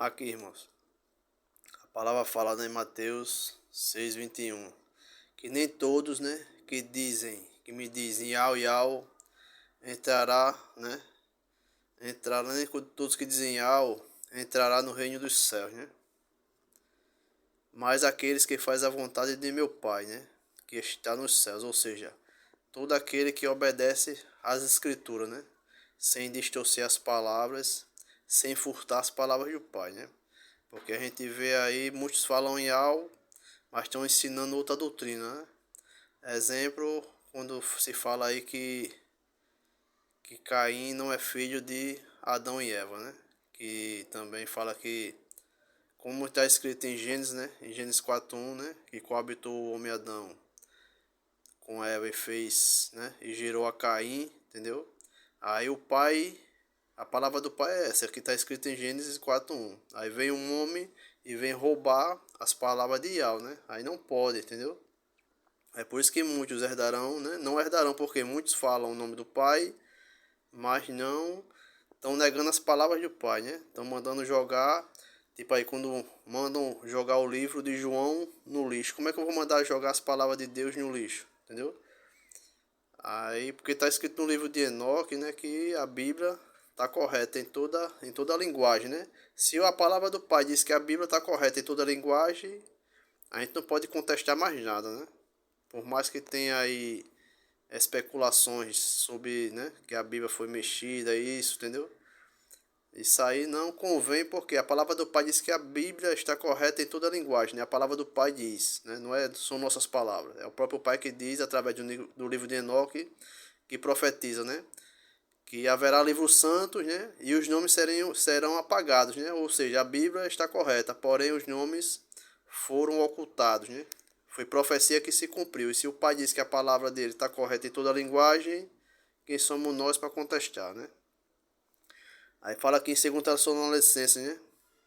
Aqui, irmãos, a palavra fala, né, em Mateus 6:21, que nem todos, né, que me dizem Yau, Yau, entrará, né, entrará, nem todos que dizem Yau, entrará no reino dos céus, né, mas aqueles que fazem a vontade de meu Pai, né, que está nos céus, ou seja, todo aquele que obedece às escrituras, né, sem distorcer as palavras, sem furtar as palavras do Pai, né. Porque a gente vê aí, muitos falam em algo, mas estão ensinando outra doutrina, né? Exemplo, quando se fala aí que Caim não é filho de Adão e Eva, né? Que também fala que, como está escrito em Gênesis, né? Em Gênesis 4:1, né? Que coabitou o homem Adão com Eva e fez, né? E gerou a Caim, entendeu? Aí o pai, a palavra do pai é essa, que está escrita em Gênesis 4:1. Aí vem um homem e vem roubar as palavras de Yahweh, né? Aí não pode, entendeu? É por isso que muitos herdarão, né? Não herdarão, porque muitos falam o nome do pai, mas não estão negando as palavras do pai, né? Estão mandando jogar, tipo aí quando mandam jogar o livro de João no lixo. Como é que eu vou mandar jogar as palavras de Deus no lixo? Entendeu? Aí, porque está escrito no livro de Enoque, né, que a Bíblia está correta em toda a linguagem, né? Se a palavra do Pai diz que a Bíblia está correta em toda a linguagem, a gente não pode contestar mais nada, né? Por mais que tenha aí especulações sobre, né, que a Bíblia foi mexida, isso, entendeu? Isso aí não convém porque a palavra do Pai diz que a Bíblia está correta em toda a linguagem, né? A palavra do Pai diz, né? Não é, são nossas palavras. É o próprio Pai que diz através do livro de Enoque que profetiza, né? Que haverá livros santos, né? E os nomes serão apagados, né? Ou seja, a Bíblia está correta, porém os nomes foram ocultados, né? Foi profecia que se cumpriu. E se o Pai diz que a palavra dele está correta em toda a linguagem, quem somos nós para contestar, né? Aí fala aqui em 2ª Tessalonicenses, né?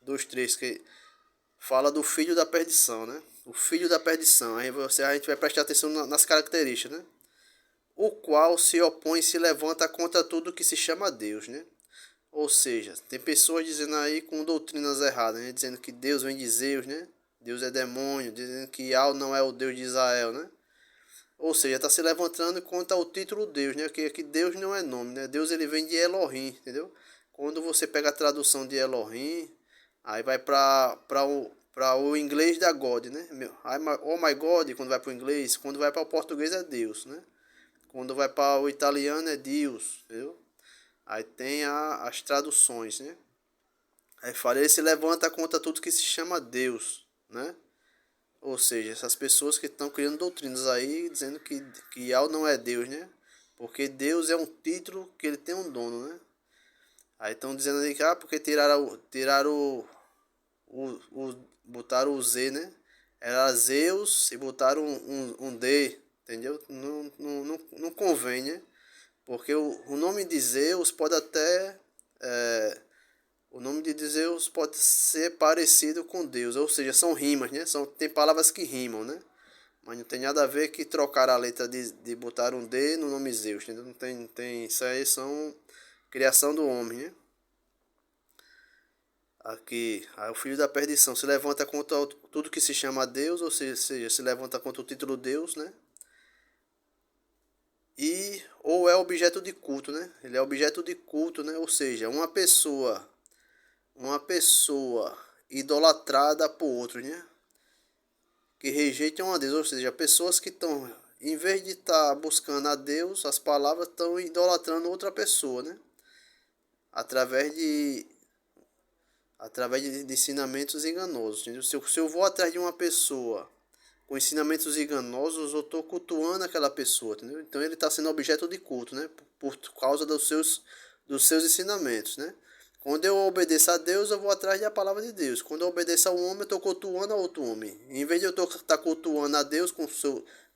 2:3, que fala do filho da perdição, né? O filho da perdição. Aí a gente vai prestar atenção nas características, né? O qual se opõe e se levanta contra tudo que se chama Deus, né? Ou seja, tem pessoas dizendo aí com doutrinas erradas, né? Dizendo que Deus vem de Zeus, né? Deus é demônio, dizendo que Yahweh não é o Deus de Israel, né? Ou seja, está se levantando contra o título Deus, né? Que Deus não é nome, né? Deus ele vem de Elohim, entendeu? Quando você pega a tradução de Elohim, aí vai para o inglês da God, né? Oh my God, quando vai para o inglês, quando vai para o português é Deus, né? Quando vai para o italiano é Deus, entendeu? Aí tem as traduções, né? Aí fala, ele se levanta contra tudo que se chama Deus, né? Ou seja, essas pessoas que estão criando doutrinas aí, dizendo que Yahweh não é Deus, né? Porque Deus é um título que ele tem um dono, né? Aí estão dizendo aí que, porque botaram o Z, né? Era Zeus e botaram um D, entendeu? Não convém, né? Porque o nome de Zeus pode até. O nome de Zeus pode ser parecido com Deus, ou seja, são rimas, né? Tem palavras que rimam, né? Mas não tem nada a ver que trocar a letra de botar um D no nome Zeus, entendeu? Não tem, isso aí são criação do homem, né? Aqui, aí o filho da perdição se levanta contra tudo que se chama Deus, ou seja, se levanta contra o título Deus, né? E ou é objeto de culto, né? Ele é objeto de culto, né? Ou seja, uma pessoa idolatrada por outro, né? Que rejeitam a Deus, ou seja, pessoas que estão, em vez de estar buscando a Deus, as palavras estão idolatrando outra pessoa, né? Através de através de ensinamentos enganosos, entendeu? Se eu vou atrás de uma pessoa com ensinamentos enganosos, eu estou cultuando aquela pessoa, entendeu? Então ele está sendo objeto de culto, né? Por causa dos seus ensinamentos, né? Quando eu obedeço a Deus, eu vou atrás da palavra de Deus. Quando eu obedeço a um homem, eu estou cultuando a outro homem. Em vez de eu estar cultuando a Deus com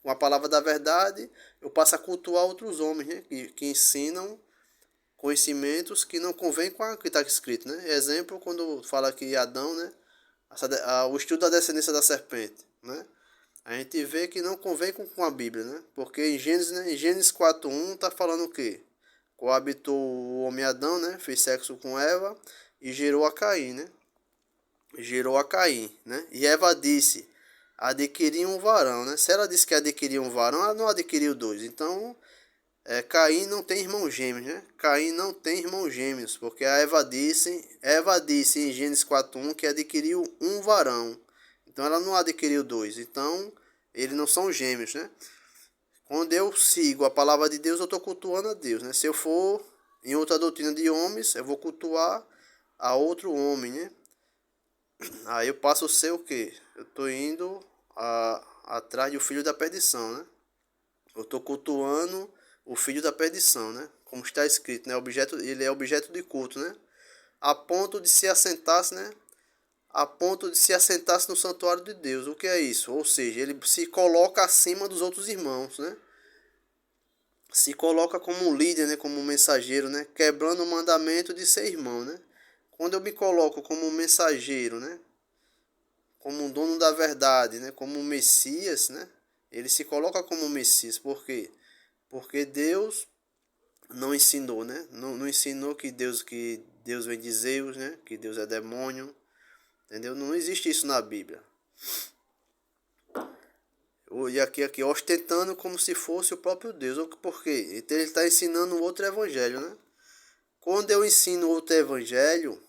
a palavra da verdade, eu passo a cultuar outros homens, né? Que ensinam conhecimentos que não convém com o que está escrito, né? Exemplo, quando fala que Adão, né? O estudo da descendência da serpente, né? A gente vê que não convém com a Bíblia, né? Porque em Gênesis, né? Em Gênesis 4:1 tá falando o quê? Coabitou o homem Adão, né? Fez sexo com Eva e gerou a Caim, né? gerou a Caim, né? E Eva disse, adquiri um varão, né? Se ela disse que adquiriu um varão, ela não adquiriu dois. Então, Caim não tem irmãos gêmeos, né? Caim não tem irmãos gêmeos, porque a Eva disse em Gênesis 4:1 que adquiriu um varão. Então ela não adquiriu dois. Então, eles não são gêmeos, né? Quando eu sigo a palavra de Deus, eu estou cultuando a Deus, né? Se eu for em outra doutrina de homens, eu vou cultuar a outro homem, né? Aí eu passo a ser o quê? Eu estou indo atrás do filho da perdição, né? Eu estou cultuando o filho da perdição, né? Como está escrito, né? Ele é objeto de culto, né? A ponto de se assentasse, né? A ponto de se assentasse no santuário de Deus. O que é isso? Ou seja, ele se coloca acima dos outros irmãos, né? Se coloca como um líder, né? Como um mensageiro, né? Quebrando o mandamento de ser irmão, né? Quando eu me coloco como um mensageiro, né? Como um dono da verdade, né? Como um Messias, né? Ele se coloca como um Messias. Por quê? Porque Deus não ensinou, né? Não ensinou que Deus vem de Zeus, né? Que Deus é demônio, entendeu? Não existe isso na Bíblia. E aqui ostentando como se fosse o próprio Deus. Por quê? Então ele está ensinando outro evangelho, né? Quando eu ensino outro evangelho,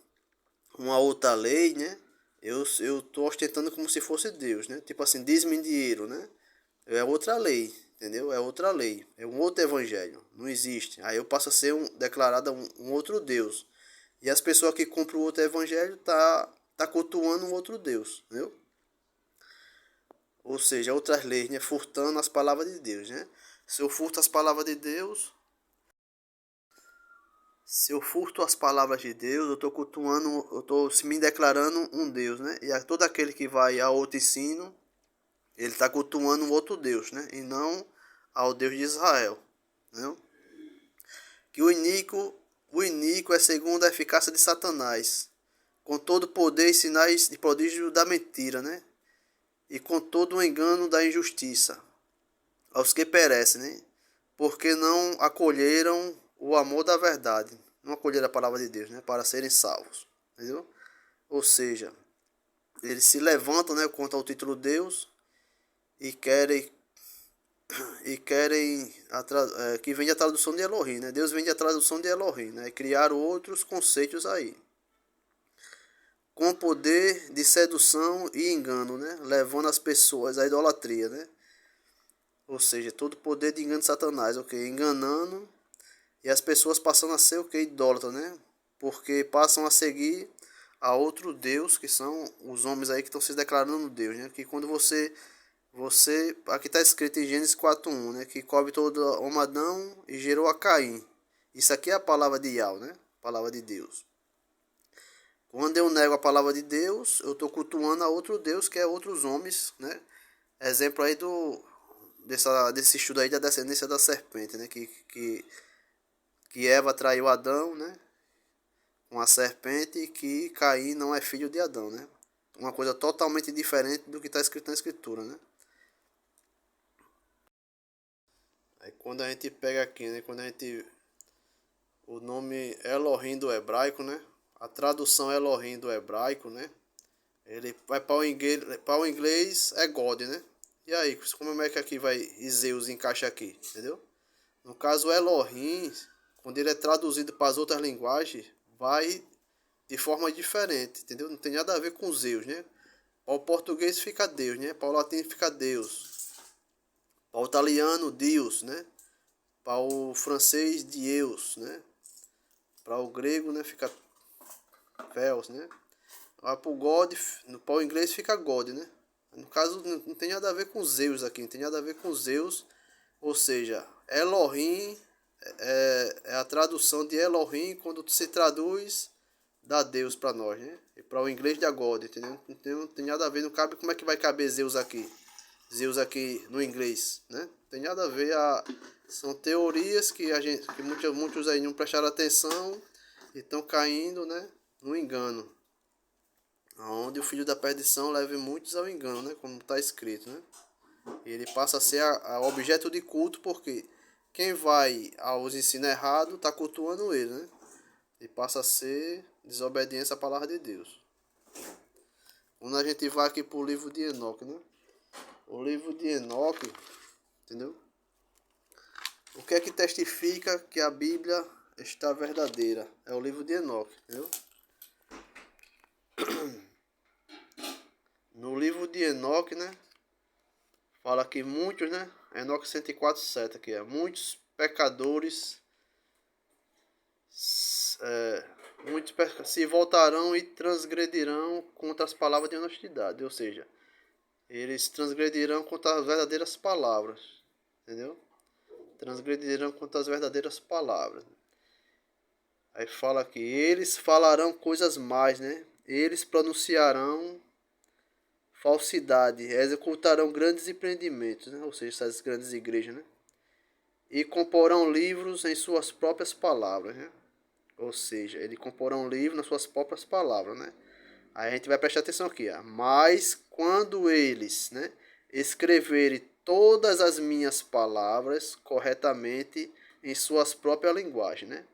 uma outra lei, né? Eu tô ostentando como se fosse Deus, né? Tipo assim, diz-me dinheiro, né? É outra lei, entendeu? É outra lei, é um outro evangelho, não existe. Aí eu passo a ser declarado um outro Deus. E as pessoas que compram o outro evangelho tá cultuando um outro Deus, entendeu? Ou seja, outras leis, né? Furtando as palavras de Deus, né? Se eu furto as palavras de Deus, se eu furto as palavras de Deus, eu estou cultuando, eu estou me declarando um Deus, né? E a todo aquele que vai a outro ensino, ele está cultuando um outro Deus, né? E não ao Deus de Israel, né? Que o iníquo é segundo a eficácia de Satanás, com todo poder e sinais de prodígio da mentira, né? E com todo o engano da injustiça, aos que perecem, né? Porque não acolheram o amor da verdade, não acolheram a palavra de Deus, né? Para serem salvos, entendeu? Ou seja, eles se levantam, né, contra o título de Deus e querem que vem a tradução de Elohim, né? Deus vem a tradução de Elohim, né? E criaram outros conceitos aí, com poder de sedução e engano, né? Levando as pessoas à idolatria, né? Ou seja, todo poder de engano de Satanás, ok? Enganando e as pessoas passando a ser o que? Idólatra, né? Porque passam a seguir a outro Deus, que são os homens aí que estão se declarando Deus, né? Que quando aqui está escrito em Gênesis 4:1, né? Que cobre todo o Adão e gerou a Caim. Isso aqui é a palavra de Yahweh, né? Palavra de Deus. Quando eu nego a palavra de Deus, eu estou cultuando a outro Deus, que é outros homens, né? Exemplo aí desse estudo aí da descendência da serpente, né? Que Eva traiu Adão, né? Com a serpente e que Caim não é filho de Adão, né? Uma coisa totalmente diferente do que está escrito na escritura, né? Aí quando a gente pega aqui, né? O nome Elohim do hebraico, né? A tradução Elohim do hebraico, né? Ele vai para o inglês é God, né? E aí, como é que aqui vai Zeus encaixa aqui, entendeu? No caso, Elohim, quando ele é traduzido para as outras linguagens, vai de forma diferente, entendeu? Não tem nada a ver com Zeus, né? Para o português fica Deus, né? Para o latim fica Deus. Para o italiano, Deus, né? Para o francês, Deus, né? Para o grego, né? Fica Theos, né? Para o God, para o inglês fica God, né? No caso, não tem nada a ver com Zeus aqui, não tem nada a ver com Zeus. Ou seja, Elohim é a tradução de Elohim quando se traduz da Deus para nós, né? E para o inglês de God, entendeu? Não tem nada a ver, não cabe, como é que vai caber Zeus aqui? Zeus aqui no inglês, né? Não tem nada a ver, são teorias que muitos aí não prestaram atenção e estão caindo, né? No engano. Onde o filho da perdição leva muitos ao engano, né? Como está escrito, né? Ele passa a ser a objeto de culto, porque quem vai aos ensinos errados está cultuando ele, né? E passa a ser desobediência à palavra de Deus. Quando a gente vai aqui pro livro de Enoque, né? O livro de Enoque, entendeu? O que é que testifica que a Bíblia está verdadeira? É o livro de Enoque, entendeu? No livro de Enoque, né? Fala que muitos, né? Enoque 104:7 aqui, muitos pecadores se voltarão e transgredirão contra as palavras de honestidade, ou seja, eles transgredirão contra as verdadeiras palavras, entendeu? Transgredirão contra as verdadeiras palavras. Aí fala que eles falarão coisas mais, né? Eles pronunciarão falsidade, executarão grandes empreendimentos, né? Ou seja, essas grandes igrejas, né? E comporão livros em suas próprias palavras, né? Ou seja, ele comporão um livro nas suas próprias palavras, né? Aí a gente vai prestar atenção aqui, ó. Mas quando eles, né, escreverem todas as minhas palavras corretamente em suas próprias linguagens, né?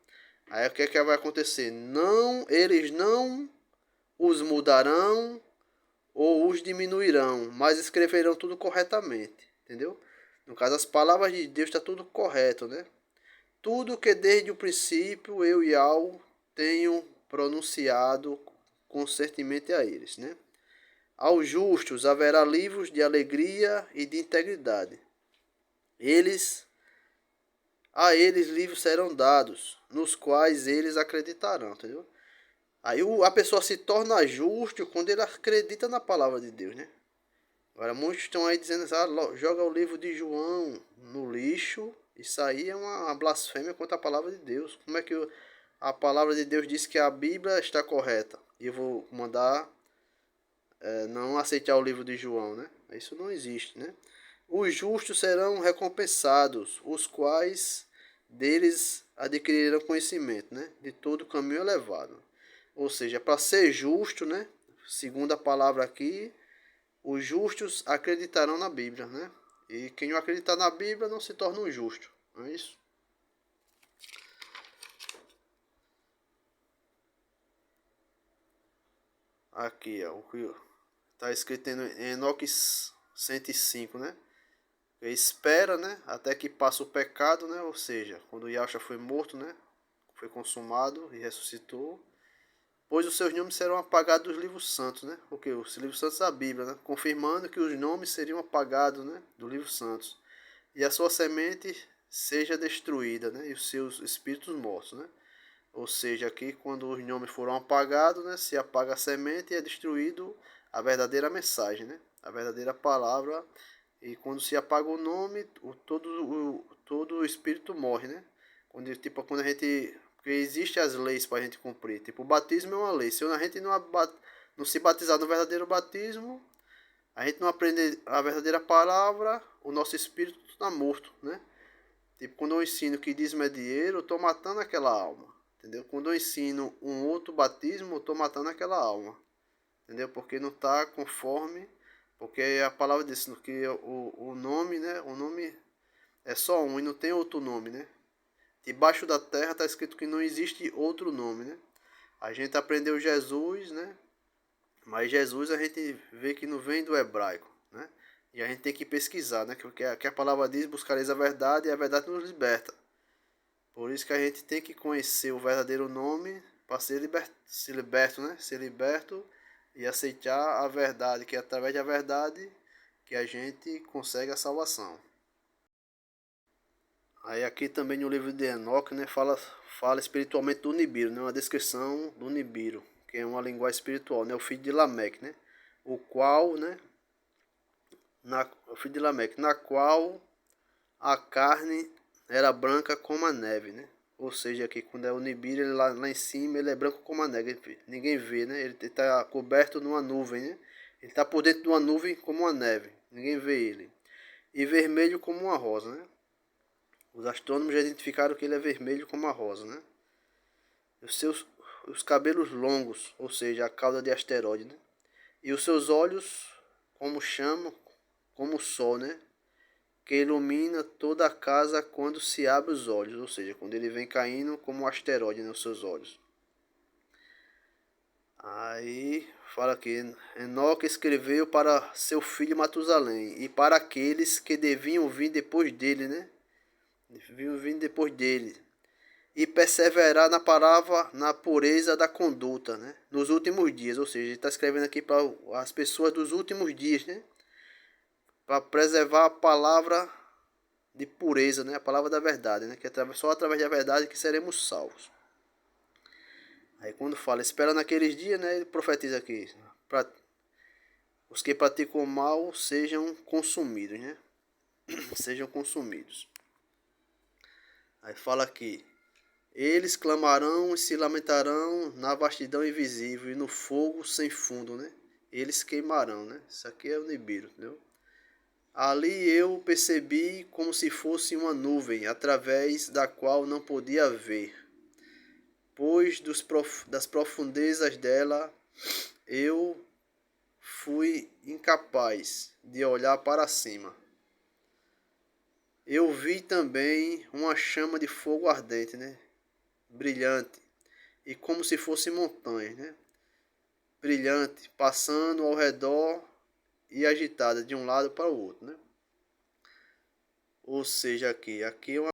Aí o que é que vai acontecer? Não, eles não os mudarão ou os diminuirão, mas escreverão tudo corretamente, entendeu? No caso, as palavras de Deus está tudo correto, né? Tudo que desde o princípio eu e Al tenho pronunciado concertemente a eles, né? Aos justos haverá livros de alegria e de integridade. A eles livros serão dados, nos quais eles acreditarão, entendeu? Aí a pessoa se torna justo quando ele acredita na palavra de Deus, né? Agora muitos estão aí dizendo assim, joga o livro de João no lixo. Isso aí é uma blasfêmia contra a palavra de Deus. Como é que a palavra de Deus diz que a Bíblia está correta? E eu vou mandar não aceitar o livro de João, né? Isso não existe, né? Os justos serão recompensados, os quais deles adquirirão conhecimento, né? De todo o caminho elevado. Ou seja, para ser justo, né? Segundo a palavra aqui, os justos acreditarão na Bíblia, né? E quem não acreditar na Bíblia não se torna um justo, não é isso? Aqui, ó, o que está escrito em Enoque 105, né? Que espera, né? Até que passe o pecado, né? Ou seja, quando Yahshua foi morto, né? Foi consumado e ressuscitou. Pois os seus nomes serão apagados dos livros santos, né? Porque os livros santos da Bíblia, né? Confirmando que os nomes seriam apagados, né? Do livro santos. E a sua semente seja destruída, né? E os seus espíritos mortos, né? Ou seja, aqui quando os nomes foram apagados, né? Se apaga a semente e é destruído a verdadeira mensagem, né? A verdadeira palavra. E quando se apaga o nome, todo o espírito morre, né? Quando a gente. Porque existem as leis para a gente cumprir. Tipo, o batismo é uma lei. Se a gente não se batizar no verdadeiro batismo, a gente não aprende a verdadeira palavra, o nosso espírito está morto, né? Tipo, quando eu ensino que dízimo é dinheiro, eu estou matando aquela alma. Entendeu? Quando eu ensino um outro batismo, eu estou matando aquela alma. Entendeu? Porque não está conforme. Porque a palavra diz que o nome, né? O nome é só um e não tem outro nome, né? Debaixo da terra está escrito que não existe outro nome, né? A gente aprendeu Jesus, né? Mas Jesus a gente vê que não vem do hebraico, né? E a gente tem que pesquisar, né? Que a palavra diz, buscareis a verdade e a verdade nos liberta. Por isso que a gente tem que conhecer o verdadeiro nome para ser liberto, né? Ser liberto e aceitar a verdade, que é através da verdade que a gente consegue a salvação. Aí aqui também no livro de Enoque, né, fala espiritualmente do Nibiru, né, uma descrição do Nibiru, que é uma linguagem espiritual, né, o filho de Lameque, né, o qual, né, o filho de Lameque, na qual a carne era branca como a neve, né, ou seja, aqui quando é o Nibiru, ele lá em cima, ele é branco como a neve, ninguém vê, né, ele está coberto numa nuvem, né, ele está por dentro de uma nuvem como uma neve, ninguém vê ele, e vermelho como uma rosa, né. Os astrônomos já identificaram que ele é vermelho como a rosa, né? Os cabelos longos, ou seja, a cauda de asteroide, né? E os seus olhos como chama, como o sol, né? Que ilumina toda a casa quando se abre os olhos, ou seja, quando ele vem caindo como um asteroide nos seus olhos. Aí fala aqui, Enoque escreveu para seu filho Matusalém e para aqueles que deviam vir depois dele, né? Deviam vir depois dele. E perseverar na palavra, na pureza da conduta, né? Nos últimos dias, ou seja, ele está escrevendo aqui para as pessoas dos últimos dias, né? Para preservar a palavra de pureza, né? A palavra da verdade, né? Que é só através da verdade que seremos salvos. Aí quando fala, espera naqueles dias, né? Ele profetiza aqui, para os que praticam o mal sejam consumidos, né? Sejam consumidos. Aí fala aqui, eles clamarão e se lamentarão na vastidão invisível e no fogo sem fundo, né? Eles queimarão, né? Isso aqui é o Nibiru, entendeu? Ali eu percebi como se fosse uma nuvem, através da qual não podia ver, pois das profundezas dela eu fui incapaz de olhar para cima. Eu vi também uma chama de fogo ardente, né? Brilhante, e como se fosse montanhas, né? Brilhante, passando ao redor e agitada de um lado para o outro, né? Ou seja, aqui é uma